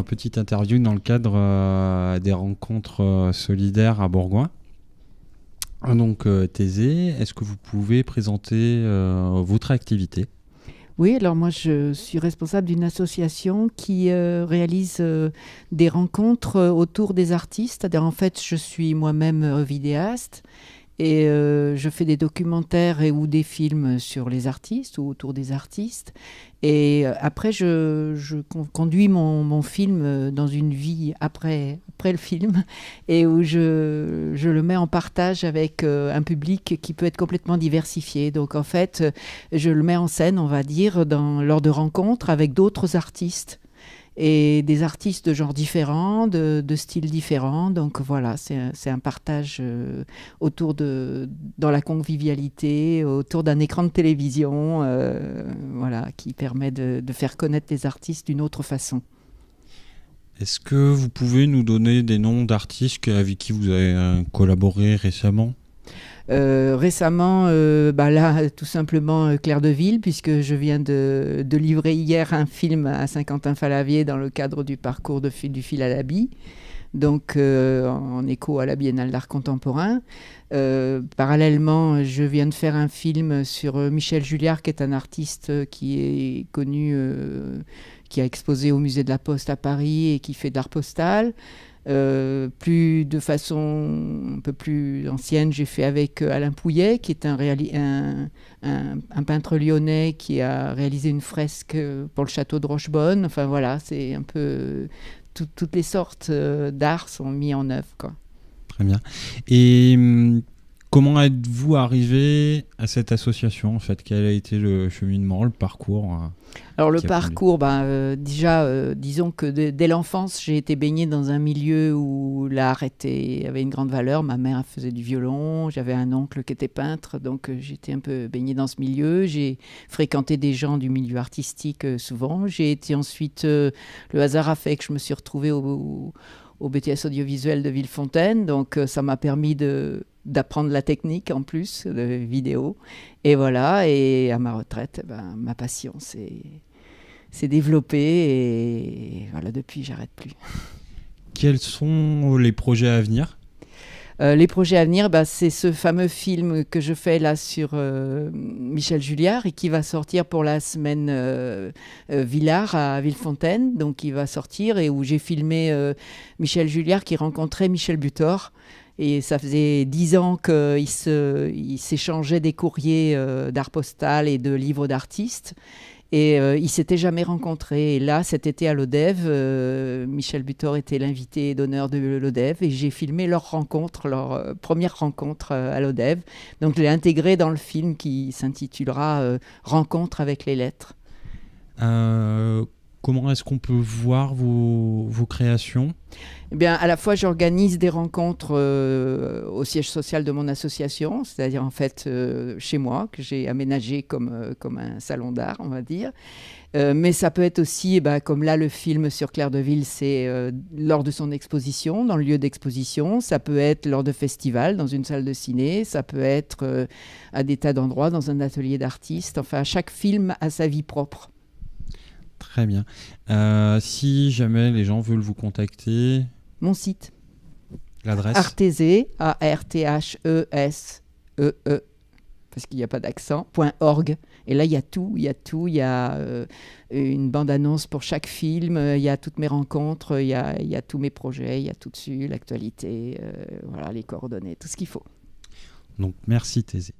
petite interview dans le cadre des rencontres solidaires à Bourgoin. Donc, Thésée, est-ce que vous pouvez présenter votre activité ? Oui, alors moi je suis responsable d'une association qui réalise des rencontres autour des artistes. C'est-à-dire en fait je suis moi-même vidéaste et je fais des documentaires ou des films sur les artistes ou autour des artistes. Et après je conduis mon film dans une vie après le film et où je le mets en partage avec un public qui peut être complètement diversifié. Donc en fait, je le mets en scène, on va dire, lors de rencontres avec d'autres artistes et des artistes de genres différents, de styles différents. Donc voilà, c'est un partage dans la convivialité, autour d'un écran de télévision, voilà, qui permet de faire connaître les artistes d'une autre façon. Est-ce que vous pouvez nous donner des noms d'artistes avec qui vous avez collaboré récemment ? Récemment, là, tout simplement Claire de Ville, puisque je viens de livrer hier un film à Saint-Quentin-Fallavier dans le cadre du parcours du fil à l'habit, donc en écho à la Biennale d'art contemporain. Parallèlement, je viens de faire un film sur Michel Julliard, qui est un artiste qui est connu, qui a exposé au musée de la Poste à Paris et qui fait de l'art postal. Plus de façon un peu plus ancienne, j'ai fait avec Alain Pouillet, qui est un peintre lyonnais qui a réalisé une fresque pour le château de Rochebonne. Enfin voilà, c'est un peu toutes les sortes d'art sont mis en œuvre, quoi. Très bien. Et comment êtes-vous arrivé à cette association en fait ? Quel a été le cheminement, le parcours Alors le parcours, déjà, disons que dès l'enfance, j'ai été baignée dans un milieu où l'art avait une grande valeur. Ma mère faisait du violon, j'avais un oncle qui était peintre, donc j'étais un peu baignée dans ce milieu. J'ai fréquenté des gens du milieu artistique souvent. J'ai été ensuite, le hasard a fait que je me suis retrouvée au BTS audiovisuel de Villefontaine, donc ça m'a permis d'apprendre la technique en plus de vidéo. Et voilà, et à ma retraite, ma passion s'est développée et voilà, depuis, j'arrête plus. Quels sont les projets à venir ? Les projets à venir, c'est ce fameux film que je fais là sur Michel Julliard et qui va sortir pour la semaine Villard à Villefontaine. Donc il va sortir et où j'ai filmé Michel Julliard qui rencontrait Michel Butor. Et ça faisait 10 ans qu'ils s'échangeaient des courriers d'art postal et de livres d'artistes. Et ils ne s'étaient jamais rencontrés. Et là, cet été à l'ODEV, Michel Butor était l'invité d'honneur de l'ODEV. Et j'ai filmé leur rencontre, leur première rencontre à l'ODEV. Donc je l'ai intégré dans le film qui s'intitulera « Rencontre avec les lettres ». Comment est-ce qu'on peut voir vos créations ? Eh bien, à la fois, j'organise des rencontres au siège social de mon association, c'est-à-dire en fait chez moi, que j'ai aménagé comme un salon d'art, on va dire. Mais ça peut être aussi, comme là, le film sur Claire de Ville, c'est lors de son exposition, dans le lieu d'exposition. Ça peut être lors de festivals, dans une salle de ciné. Ça peut être à des tas d'endroits, dans un atelier d'artiste. Enfin, chaque film a sa vie propre. Très bien. Si jamais les gens veulent vous contacter... Mon site. L'adresse ? Arthésée, A-R-T-H-E-S-E-E, parce qu'il n'y a pas d'accent, .org. Et là, il y a tout. Il y a une bande-annonce pour chaque film, il y a toutes mes rencontres, il y a tous mes projets, il y a tout dessus, l'actualité, voilà, les coordonnées, tout ce qu'il faut. Donc, merci Thésée.